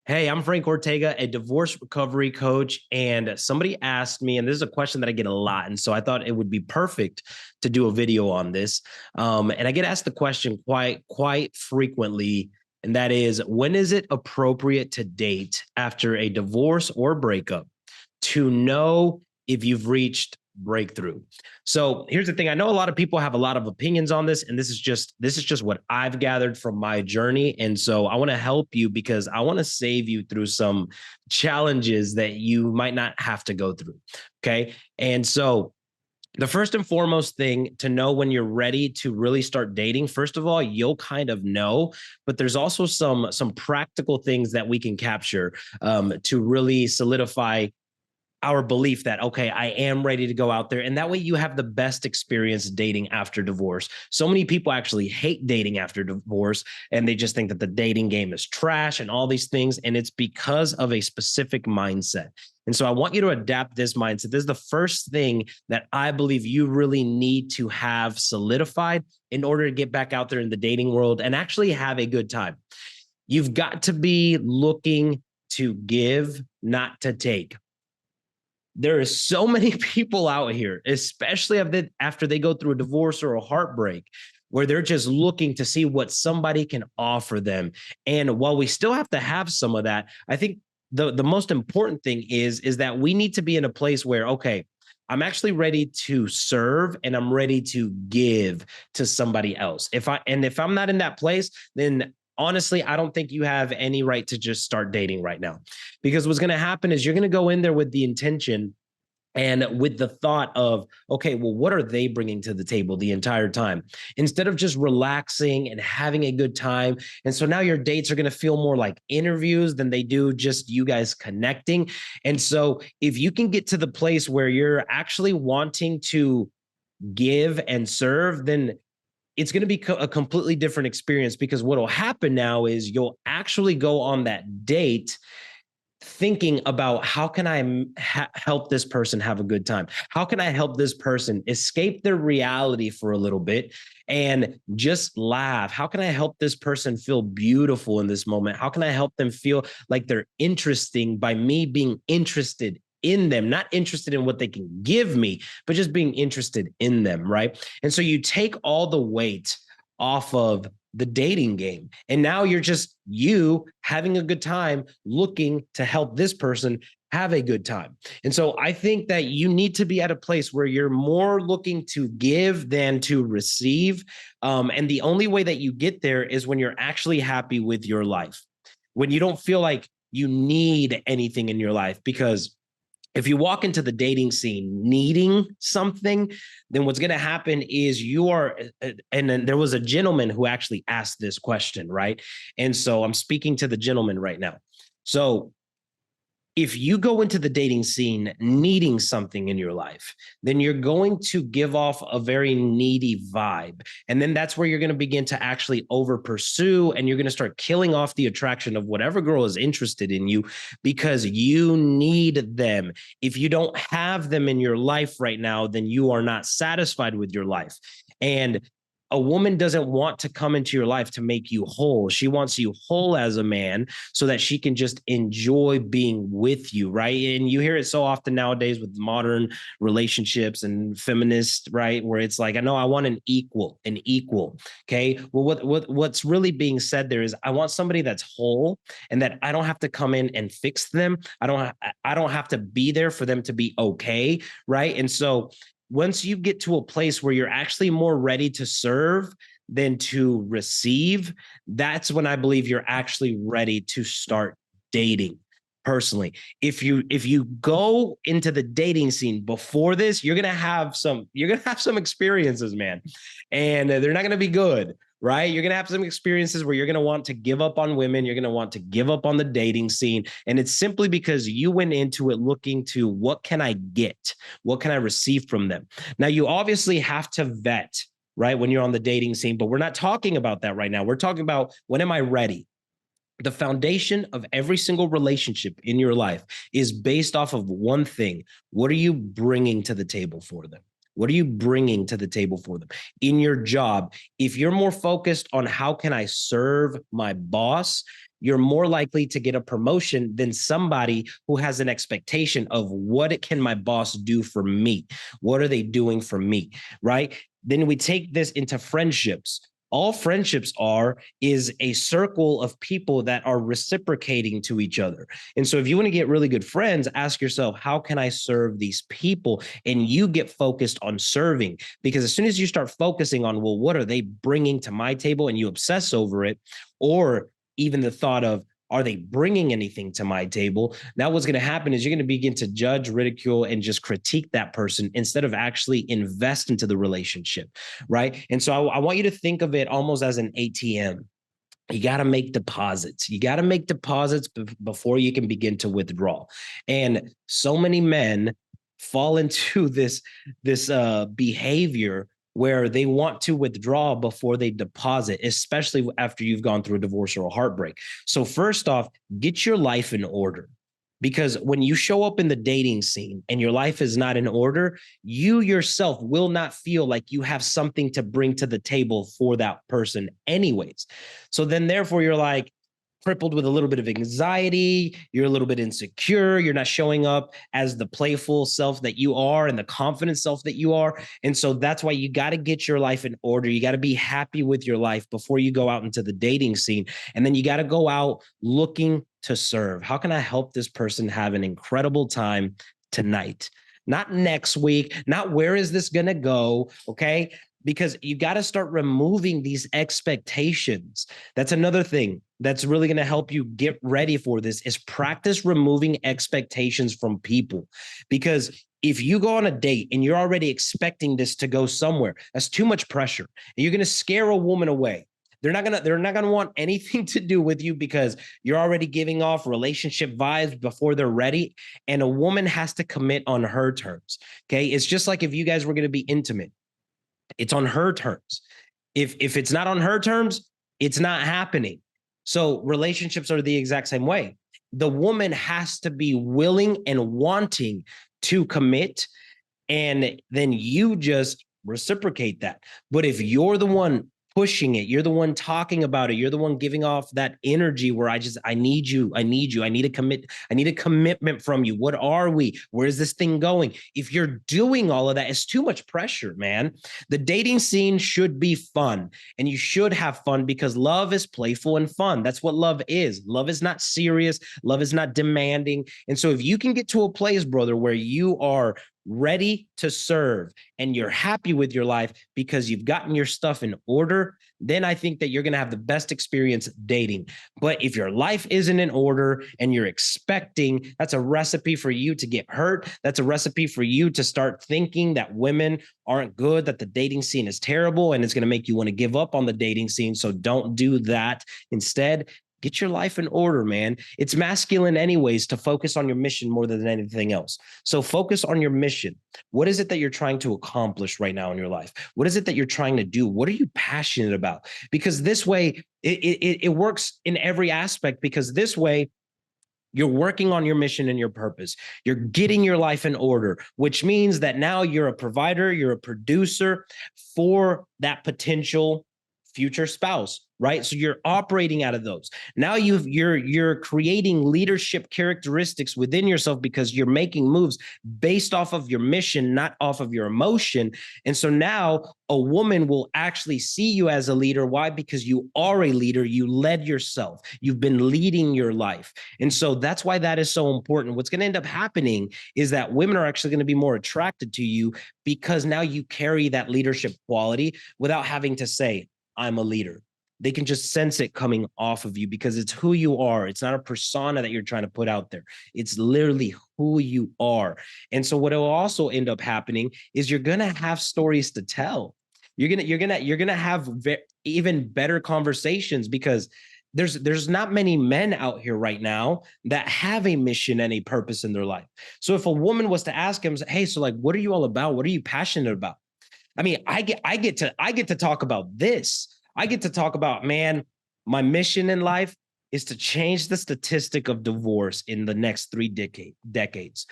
Hey, I'm Frank Ortega, a divorce recovery coach. And somebody asked me, and this is a question that I get a lot. And so I thought it would be perfect to do a video on this. And I get asked the question quite frequently. And that is, when is it appropriate to date after a divorce or breakup to know if you've reached breakthrough? So here's the thing. I know a lot of people have a lot of opinions on this, and this is just what I've gathered from my journey. And so I want to help you because I want to save you through some challenges that you might not have to go through. Okay. And so the first and foremost thing to know when you're ready to really start dating, first of all, you'll kind of know, but there's also some practical things that we can capture to really solidify our belief that, okay, I am ready to go out there. And that way you have the best experience dating after divorce. So many people actually hate dating after divorce, and they just think that the dating game is trash and all these things. And it's because of a specific mindset. And so I want you to adapt this mindset. This is the first thing that I believe you really need to have solidified in order to get back out there in the dating world and actually have a good time. You've got to be looking to give, not to take. There is so many people out here, especially after they go through a divorce or a heartbreak, where they're just looking to see what somebody can offer them. And while we still have to have some of that, I think the most important thing is that we need to be in a place where, okay, I'm actually ready to serve and I'm ready to give to somebody else. If I'm not in that place, then honestly, I don't think you have any right to just start dating right now. Because what's going to happen is you're going to go in there with the intention and with the thought of, okay, well, what are they bringing to the table the entire time? Instead of just relaxing and having a good time. And so now your dates are going to feel more like interviews than they do just you guys connecting. And so if you can get to the place where you're actually wanting to give and serve, then it's going to be a completely different experience, because what will happen now is you'll actually go on that date thinking about, how can I help this person have a good time? How can I help this person escape their reality for a little bit and just laugh? How can I help this person feel beautiful in this moment? How can I help them feel like they're interesting by me being interested in them, not interested in what they can give me, but just being interested in them, right? And so you take all the weight off of the dating game. And now you're just you having a good time, looking to help this person have a good time. And so I think that you need to be at a place where you're more looking to give than to receive. And the only way that you get there is when you're actually happy with your life, when you don't feel like you need anything in your life. Because if you walk into the dating scene needing something, then what's going to happen is you are, and then there was a gentleman who actually asked this question, right? And so I'm speaking to the gentleman right now. So if you go into the dating scene needing something in your life, then you're going to give off a very needy vibe. And then that's where you're going to begin to actually over pursue, and you're going to start killing off the attraction of whatever girl is interested in you, because you need them. If you don't have them in your life right now, then you are not satisfied with your life. And a woman doesn't want to come into your life to make you whole. She wants you whole as a man so that she can just enjoy being with you, right? And you hear it so often nowadays with modern relationships and feminists, right? Where it's like, I know I want an equal. Okay. Well, what's really being said there is, I want somebody that's whole and that I don't have to come in and fix them. I don't have to be there for them to be okay, right? And so once you get to a place where you're actually more ready to serve than to receive, that's when I believe you're actually ready to start dating. Personally, if you go into the dating scene before this, you're gonna have some experiences, man, and they're not gonna be good, right? You're gonna have some experiences where you're gonna want to give up on women, you're gonna want to give up on the dating scene, and it's simply because you went into it looking to, what can I get? What can I receive from them? Now, you obviously have to vet, right, when you're on the dating scene, but we're not talking about that right now. We're talking about, when am I ready? The foundation of every single relationship in your life is based off of one thing. What are you bringing to the table for them? What are you bringing to the table for them? In your job, if you're more focused on how can I serve my boss, you're more likely to get a promotion than somebody who has an expectation of what can my boss do for me? What are they doing for me? Right? Then we take this into friendships. All friendships is a circle of people that are reciprocating to each other. And so if you want to get really good friends, ask yourself, how can I serve these people? And you get focused on serving, because as soon as you start focusing on, well, what are they bringing to my table, and you obsess over it, or even the thought of, are they bringing anything to my table? Now what's going to happen is you're going to begin to judge, ridicule, and just critique that person instead of actually invest into the relationship, right? And so I want you to think of it almost as an ATM. You got to make deposits. You got to make deposits before you can begin to withdraw. And so many men fall into this behavior where they want to withdraw before they deposit, especially after you've gone through a divorce or a heartbreak. So first off, get your life in order. Because when you show up in the dating scene and your life is not in order, you yourself will not feel like you have something to bring to the table for that person anyways. So then therefore you're like, crippled with a little bit of anxiety, you're a little bit insecure, you're not showing up as the playful self that you are and the confident self that you are. And so that's why you got to get your life in order. You got to be happy with your life before you go out into the dating scene. And then you got to go out looking to serve. How can I help this person have an incredible time tonight? Not next week, not where is this going to go? Okay. Because you got to start removing these expectations. That's another thing that's really going to help you get ready for this, is practice removing expectations from people. Because if you go on a date and you're already expecting this to go somewhere, that's too much pressure. And you're going to scare a woman away. They're not gonna want anything to do with you because you're already giving off relationship vibes before they're ready. And a woman has to commit on her terms. Okay. It's just like if you guys were going to be intimate, it's on her terms. If it's not on her terms, it's not happening. So relationships are the exact same way. The woman has to be willing and wanting to commit, and then you just reciprocate that. But if you're the one pushing it, you're the one talking about it, you're the one giving off that energy where I need you, I need a commitment from you. What are we? Where's this thing going? If you're doing all of that, it's too much pressure, man. The dating scene should be fun, and you should have fun, because love is playful and fun. That's what love is. Love is not serious. Love is not demanding. And so if you can get to a place, brother, where you are ready to serve and you're happy with your life because you've gotten your stuff in order, then I think that you're going to have the best experience dating. But if your life isn't in order and you're expecting, that's a recipe for you to get hurt. That's a recipe for you to start thinking that women aren't good, that the dating scene is terrible, and it's going to make you want to give up on the dating scene. So don't do that. Instead, get your life in order, man. It's masculine anyways to focus on your mission more than anything else. So focus on your mission. What is it that you're trying to accomplish right now in your life? What is it that you're trying to do? What are you passionate about? Because this way, it works in every aspect, because this way, you're working on your mission and your purpose. You're getting your life in order, which means that now you're a provider, you're a producer for that potential future spouse, right? So you're operating out of those. Now you're creating leadership characteristics within yourself because you're making moves based off of your mission, not off of your emotion. And so now a woman will actually see you as a leader. Why? Because you are a leader. You led yourself. You've been leading your life. And so that's why that is so important. What's going to end up happening is that women are actually going to be more attracted to you because now you carry that leadership quality without having to say, I'm a leader. They can just sense it coming off of you because it's who you are. It's not a persona that you're trying to put out there. It's literally who you are. And so what will also end up happening is you're going to have stories to tell. You're going to have even better conversations, because there's not many men out here right now that have a mission and a purpose in their life. So if a woman was to ask him, hey, so like, what are you all about? What are you passionate about? I mean, I get to talk about this. I get to talk about, man, my mission in life is to change the statistic of divorce in the next decades.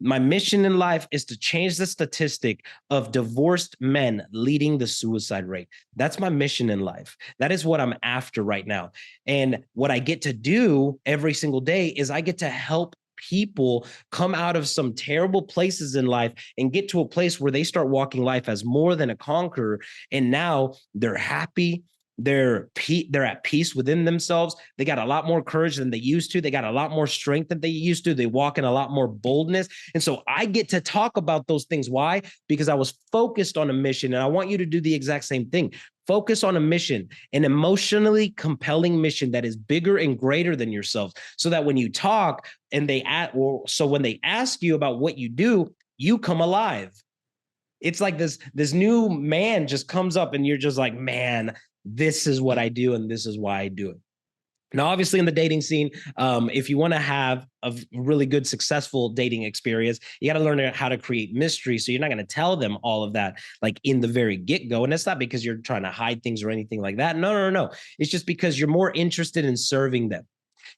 My mission in life is to change the statistic of divorced men leading the suicide rate. That's my mission in life. That is what I'm after right now. And what I get to do every single day is I get to help people come out of some terrible places in life and get to a place where they start walking life as more than a conqueror. And now they're happy. They're at peace within themselves. They got a lot more courage than they used to. They got a lot more strength than they used to. They walk in a lot more boldness. And so I get to talk about those things. Why? Because I was focused on a mission, and I want you to do the exact same thing. Focus on a mission, an emotionally compelling mission that is bigger and greater than yourself, so that when you talk and when they ask you about what you do, you come alive. It's like this new man just comes up and you're just like, man, this is what I do and this is why I do it. Now, obviously, in the dating scene, if you want to have a really good, successful dating experience, you got to learn how to create mystery. So you're not going to tell them all of that like in the very get-go. And it's not because you're trying to hide things or anything like that. No. It's just because you're more interested in serving them.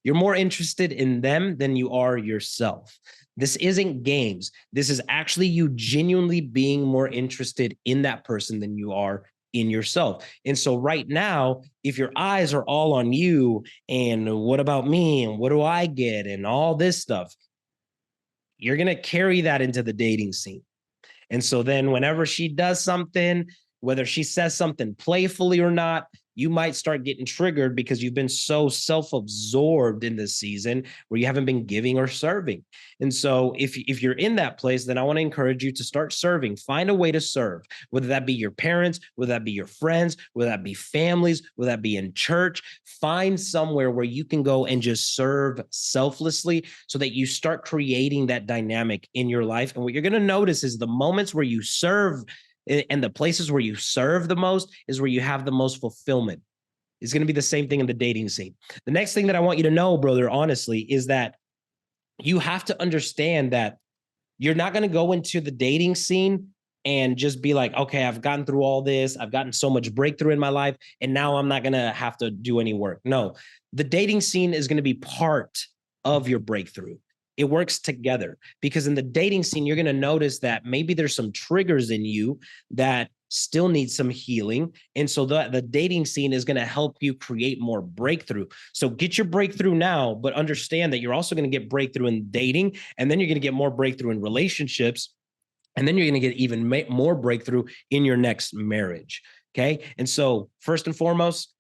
You're more interested in them than you are yourself. This isn't games. This is actually you genuinely being more interested in that person than you are in yourself. And so right now, if your eyes are all on you and what about me and what do I get and all this stuff, you're going to carry that into the dating scene. And so then whenever she does something, whether she says something playfully or not, you might start getting triggered because you've been so self-absorbed in this season where you haven't been giving or serving. And so if you're in that place, then I want to encourage you to start serving. Find a way to serve, whether that be your parents, whether that be your friends, whether that be families, whether that be in church. Find somewhere where you can go and just serve selflessly so that you start creating that dynamic in your life. And what you're going to notice is the moments where you serve and the places where you serve the most is where you have the most fulfillment. It's going to be the same thing in the dating scene. The next thing that I want you to know, brother, honestly, is that you have to understand that you're not going to go into the dating scene and just be like, okay, I've gotten through all this. I've gotten so much breakthrough in my life, and now I'm not going to have to do any work. No, the dating scene is going to be part of your breakthrough. It works together because in the dating scene, you're going to notice that maybe there's some triggers in you that still need some healing. And so the dating scene is going to help you create more breakthrough. So get your breakthrough now, but understand that you're also going to get breakthrough in dating, and then you're going to get more breakthrough in relationships. And then you're going to get even more breakthrough in your next marriage. Okay. And so first and foremost,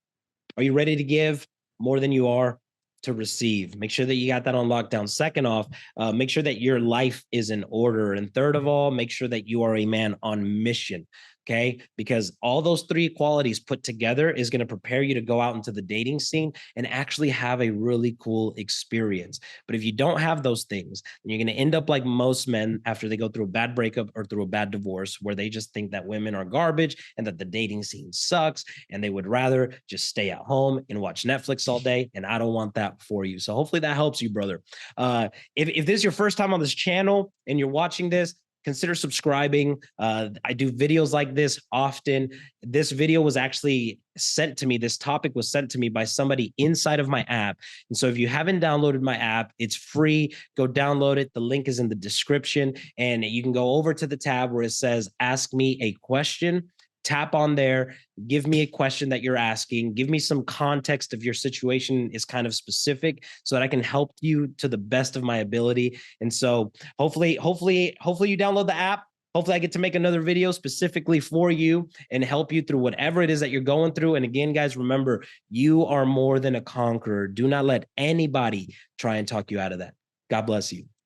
are you ready to give more than you are to receive? Make sure that you got that on lockdown. Second off, make sure that your life is in order. And third of all, make sure that you are a man on mission. Okay. Because all those three qualities put together is going to prepare you to go out into the dating scene and actually have a really cool experience. But if you don't have those things, then you're going to end up like most men after they go through a bad breakup or through a bad divorce, where they just think that women are garbage and that the dating scene sucks and they would rather just stay at home and watch Netflix all day. And I don't want that for you. So hopefully that helps you, brother. If this is your first time on this channel and you're watching this, consider subscribing. I do videos like this often. This video was actually sent to me. This topic was sent to me by somebody inside of my app. And so if you haven't downloaded my app, it's free. Go download it. The link is in the description. And you can go over to the tab where it says, ask me a question. Tap on there, give me a question that you're asking, give me some context if your situation is kind of specific so that I can help you to the best of my ability. And so hopefully you download the app. Hopefully I get to make another video specifically for you and help you through whatever it is that you're going through. And again, guys, remember, you are more than a conqueror. Do not let anybody try and talk you out of that. God bless you.